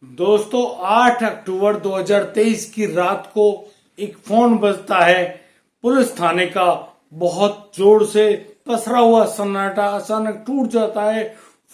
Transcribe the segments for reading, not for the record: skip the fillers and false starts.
दोस्तों 8 अक्टूबर 2023 की रात को एक फोन बजता है पुलिस थाने का। बहुत जोर से पसरा हुआ सन्नाटा अचानक टूट जाता है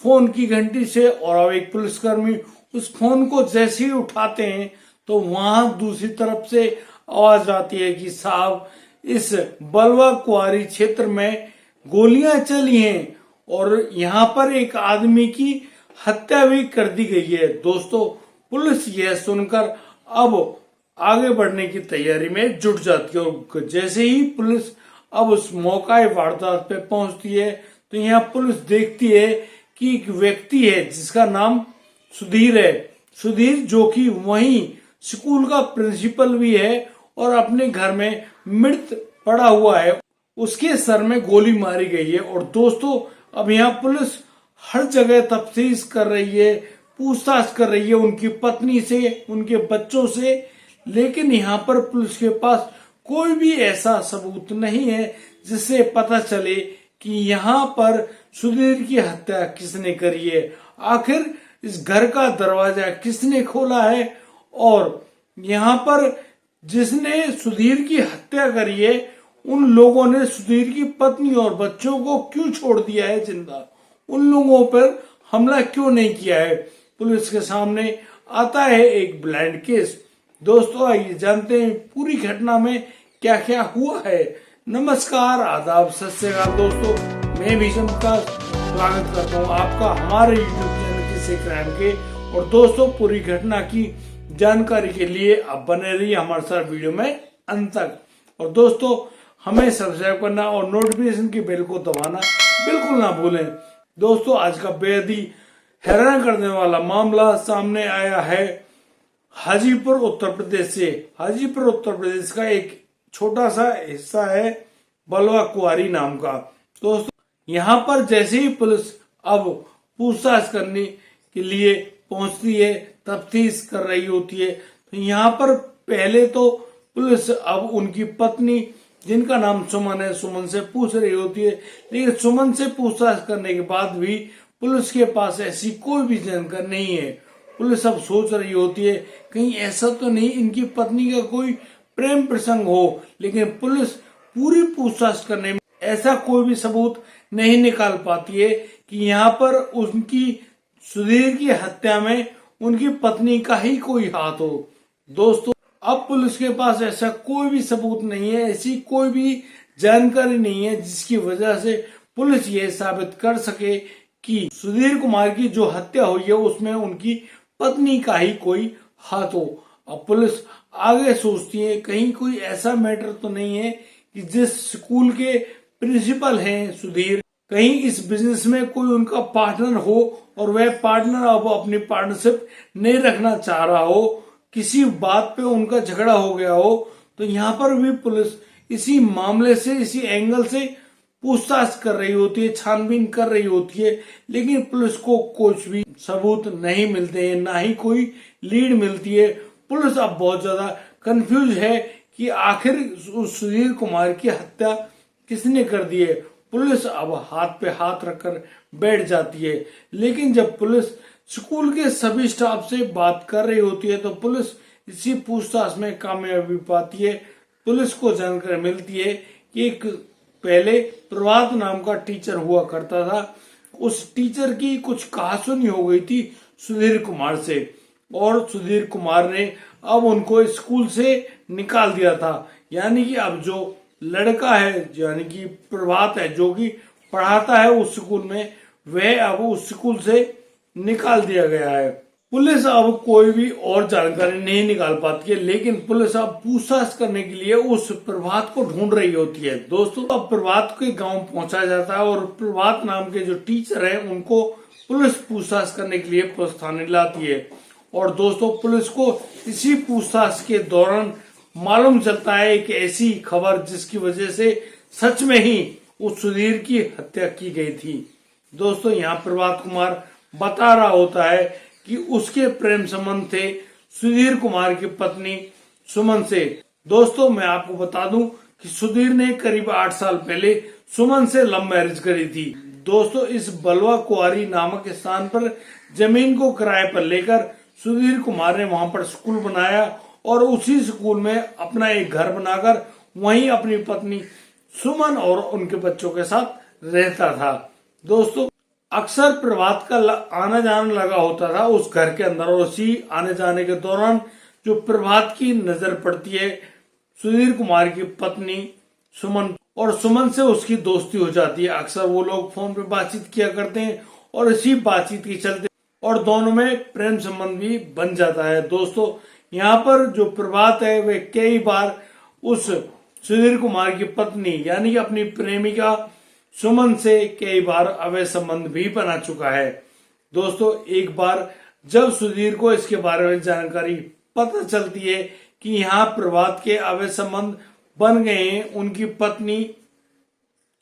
फोन की घंटी से, और अब एक पुलिसकर्मी उस फोन को जैसे ही उठाते हैं तो वहां दूसरी तरफ से आवाज आती है कि साहब, इस बलवा कुआरी क्षेत्र में गोलियां चली हैं और यहाँ पर एक आदमी की हत्या भी कर दी गई है। दोस्तों, पुलिस यह सुनकर अब आगे बढ़ने की तैयारी में जुट जाती है, और जैसे ही पुलिस अब उस मौका वारदात पे पहुंचती है तो यहाँ पुलिस देखती है कि एक व्यक्ति है जिसका नाम सुधीर है। सुधीर जो कि वहीं स्कूल का प्रिंसिपल भी है और अपने घर में मृत पड़ा हुआ है, उसके सर में गोली मारी गई है। और दोस्तों, अब यहाँ पुलिस हर जगह तफ्तीश कर रही है, पूछताछ कर रही है उनकी पत्नी से, उनके बच्चों से, लेकिन यहाँ पर पुलिस के पास कोई भी ऐसा सबूत नहीं है जिससे पता चले कि यहाँ पर सुधीर की हत्या किसने करी है। आखिर इस घर का दरवाजा किसने खोला है और यहाँ पर जिसने सुधीर की हत्या करी है उन लोगों ने सुधीर की पत्नी और बच्चों को क्यों छोड़ दिया है जिंदा, उन लोगों पर हमला क्यों नहीं किया है। पुलिस के सामने आता है एक ब्लाइंड केस। दोस्तों, आइए जानते हैं पूरी घटना में क्या क्या हुआ है। नमस्कार, आदाब, सत श्री अकाल दोस्तों, मैं भीषम का स्वागत करता हूँ आपका हमारे यूट्यूब चैनल किसी क्राइम के। और दोस्तों, पूरी घटना की जानकारी के लिए आप बने रहिए हमारे साथ वीडियो में अंत तक। और दोस्तों, हमें सब्सक्राइब करना और नोटिफिकेशन की बेल को दबाना बिल्कुल ना भूलें। दोस्तों, आज का बेहद ही हैरान करने वाला मामला सामने आया है हाजीपुर उत्तर प्रदेश से। हाजीपुर उत्तर प्रदेश का एक छोटा सा हिस्सा है बलवा कुआरी नाम का। दोस्तों, यहाँ पर जैसे ही पुलिस अब पूछताछ करने के लिए पहुंचती है, तफ्तीश कर रही होती है, तो यहाँ पर पहले तो पुलिस अब उनकी पत्नी जिनका नाम सुमन है, सुमन से पूछ रही होती है। लेकिन सुमन से पूछताछ करने के बाद भी पुलिस के पास ऐसी कोई भी जानकारी नहीं है। पुलिस अब सोच रही होती है कहीं ऐसा तो नहीं इनकी पत्नी का कोई प्रेम प्रसंग हो, लेकिन पुलिस पूरी पूछताछ करने में ऐसा कोई भी सबूत नहीं निकाल पाती है कि यहाँ पर उनकी सुधीर की हत्या में उनकी पत्नी का ही कोई हाथ हो। दोस्तों, अब पुलिस के पास ऐसा कोई भी सबूत नहीं है, ऐसी कोई भी जानकारी नहीं है जिसकी वजह से पुलिस ये साबित कर सके कि सुधीर कुमार की जो हत्या हुई है उसमें उनकी पत्नी का ही कोई हाथ हो। अब पुलिस आगे सोचती है कहीं कोई ऐसा मैटर तो नहीं है कि जिस स्कूल के प्रिंसिपल हैं सुधीर, कहीं इस बिजनेस में कोई उनका पार्टनर हो और वह पार्टनर अब अपनी पार्टनरशिप नहीं रखना चाह रहा हो, किसी बात पे उनका झगड़ा हो गया हो। तो यहाँ पर भी पुलिस इसी मामले से, इसी एंगल से पूछताछ कर रही होती है, छानबीन कर रही होती है, लेकिन पुलिस को कुछ भी सबूत नहीं मिलते हैं, ना ही कोई लीड मिलती है। पुलिस अब बहुत ज्यादा कंफ्यूज है कि आखिर उस सुधीर कुमार की हत्या किसने कर दी है। पुलिस अब हाथ पे हाथ रखकर बैठ जाती है। लेकिन जब पुलिस स्कूल के सभी स्टाफ से बात कर रही होती है तो पुलिस इसी पूछताछ में कामयाबी पाती है। पुलिस को जानकारी मिलती है कि एक पहले प्रभात नाम का टीचर हुआ करता था, उस टीचर की कुछ कहासुनी हो गई थी सुधीर कुमार से, और सुधीर कुमार ने अब उनको स्कूल से निकाल दिया था। यानी कि अब जो लड़का है, यानी कि प्रभात है, जो कि पढ़ाता है उस स्कूल में, वह अब उस स्कूल से निकाल दिया गया है। पुलिस अब कोई भी और जानकारी नहीं निकाल पाती है, लेकिन पुलिस अब पूछताछ करने के लिए उस प्रभात को ढूंढ रही होती है। दोस्तों, अब प्रभात के गांव पहुंचा जाता है और प्रभात नाम के जो टीचर हैं उनको पुलिस पूछताछ करने के लिए पुलिस थाने लाती है। और दोस्तों, पुलिस को इसी पूछताछ के दौरान मालूम चलता है एक ऐसी खबर जिसकी वजह से सच में ही उस सुधीर की हत्या की गई थी। दोस्तों, यहाँ प्रभात कुमार बता रहा होता है कि उसके प्रेम संबंध थे सुधीर कुमार की पत्नी सुमन से। दोस्तों, मैं आपको बता दूं कि सुधीर ने करीब 8 साल पहले सुमन से लव मैरिज करी थी। दोस्तों, इस बलवा कुआरी नामक स्थान पर जमीन को किराए पर लेकर सुधीर कुमार ने वहां पर स्कूल बनाया और उसी स्कूल में अपना एक घर बनाकर वहीं अपनी पत्नी सुमन और उनके बच्चों के साथ रहता था। दोस्तों, अक्सर प्रभात का आना जाना लगा होता था उस घर के अंदर, और उसी आने जाने के दौरान जो प्रभात की नजर पड़ती है सुधीर कुमार की पत्नी सुमन, और सुमन से उसकी दोस्ती हो जाती है। अक्सर वो लोग फोन पे बातचीत किया करते हैं और इसी बातचीत के चलते और दोनों में प्रेम संबंध भी बन जाता है। दोस्तों, यहाँ पर जो प्रभात है वह कई बार उस सुधीर कुमार की पत्नी यानी कि अपनी प्रेमिका सुमन से कई बार अवैध संबंध भी बना चुका है। दोस्तों, एक बार जब सुधीर को इसके बारे में जानकारी पता चलती है कि यहाँ प्रभात के अवैध संबंध बन गए हैं उनकी पत्नी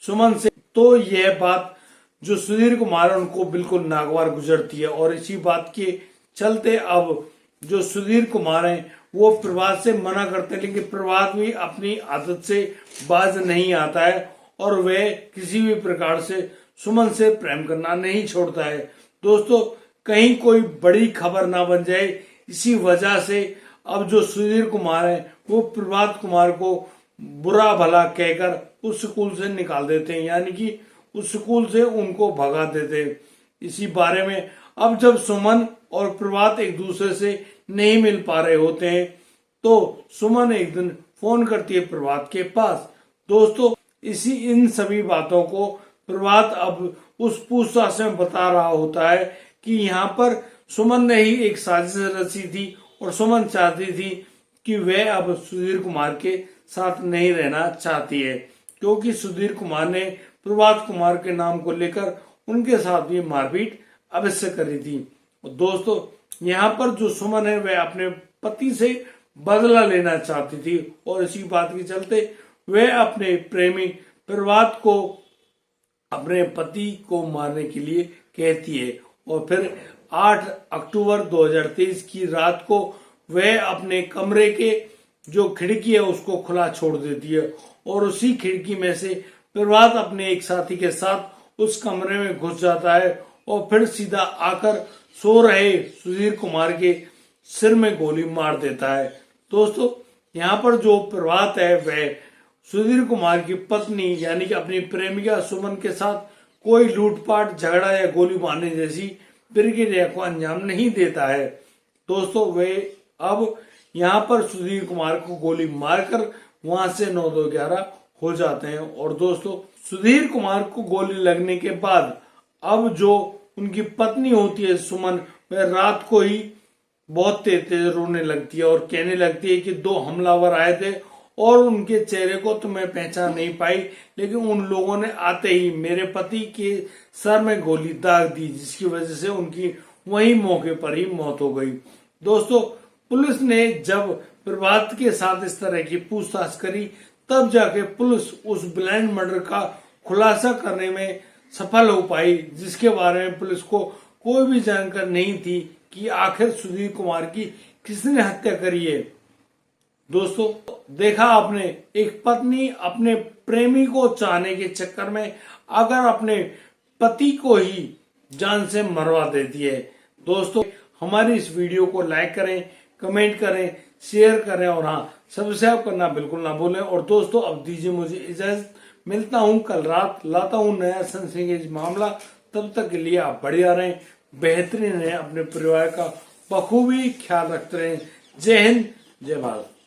सुमन से, तो यह बात जो सुधीर कुमार उनको बिल्कुल नागवार गुजरती है, और इसी बात के चलते अब जो सुधीर कुमार हैं वो प्रभात से मना करते हैं, लेकिन प्रभात भी अपनी आदत से बाज नहीं आता है और वह किसी भी प्रकार से सुमन से प्रेम करना नहीं छोड़ता है। दोस्तों, कहीं कोई बड़ी खबर ना बन जाए, इसी वजह से अब जो सुधीर कुमार है वो प्रभात कुमार को बुरा भला कहकर उस स्कूल से निकाल देते हैं, यानी कि उस स्कूल से उनको भगा देते हैं। इसी बारे में अब जब सुमन और प्रभात एक दूसरे से नहीं मिल पा रहे होते हैं तो सुमन एक दिन फोन करती है प्रभात के पास। दोस्तों, इन सभी बातों को प्रभात अब उस पूछताछ में बता रहा होता है कि यहाँ पर सुमन ने ही एक साजिश रची थी और सुमन चाहती थी कि वह अब सुधीर कुमार के साथ नहीं रहना चाहती है, क्योंकि सुधीर कुमार ने प्रभात कुमार के नाम को लेकर उनके साथ भी मारपीट अवश्य करी थी। दोस्तों, यहाँ पर जो सुमन है वह अपने पति से बदला लेना चाहती थी और इसी बात के चलते वह अपने प्रेमी प्रभात को अपने पति को मारने के लिए कहती है, और फिर 8 अक्टूबर 2023 की रात को वह अपने कमरे के जो खिड़की है उसको खुला छोड़ देती है और उसी खिड़की में से प्रभात अपने एक साथी के साथ उस कमरे में घुस जाता है और फिर सीधा आकर सो रहे सुधीर कुमार के सिर में गोली मार देता है। दोस्तों, यहाँ पर जो प्रभात है वह सुधीर कुमार की पत्नी यानी कि अपनी प्रेमिका सुमन के साथ कोई लूटपाट, झगड़ा या गोली मारने जैसी प्रक्रिया को अंजाम नहीं देता है। दोस्तों, वे अब यहाँ पर सुधीर कुमार को गोली मारकर वहां से 9-2-11 हो जाते हैं। और दोस्तों, सुधीर कुमार को गोली लगने के बाद अब जो उनकी पत्नी होती है सुमन, वह रात को ही बहुत तेज तेज रोने लगती है और कहने लगती है कि 2 हमलावर आए थे और उनके चेहरे को तो मैं पहचान नहीं पाई, लेकिन उन लोगों ने आते ही मेरे पति के सर में गोली दाग दी, जिसकी वजह से उनकी वही मौके पर ही मौत हो गई। दोस्तों, पुलिस ने जब प्रभात के साथ इस तरह की पूछताछ करी तब जाके पुलिस उस ब्लाइंड मर्डर का खुलासा करने में सफल हो पाई, जिसके बारे में पुलिस को कोई भी जानकारी नहीं थी कि आखिर सुधीर कुमार की किसने हत्या करी है। दोस्तों, देखा आपने, एक पत्नी अपने प्रेमी को चाहने के चक्कर में अगर अपने पति को ही जान से मरवा देती है। दोस्तों, हमारी इस वीडियो को लाइक करें, कमेंट करें, शेयर करें और हाँ, सब्सक्राइब करना बिल्कुल ना भूलें। और दोस्तों, अब दीजिए मुझे इजाजत, मिलता हूं कल रात, लाता हूं नया सनसनीखेज मामला। तब तक के लिए आप बढ़िया रहें, बेहतरीन रहें, अपने परिवार का बखूबी ख्याल रखते रहें। जय हिंद, जय भारत।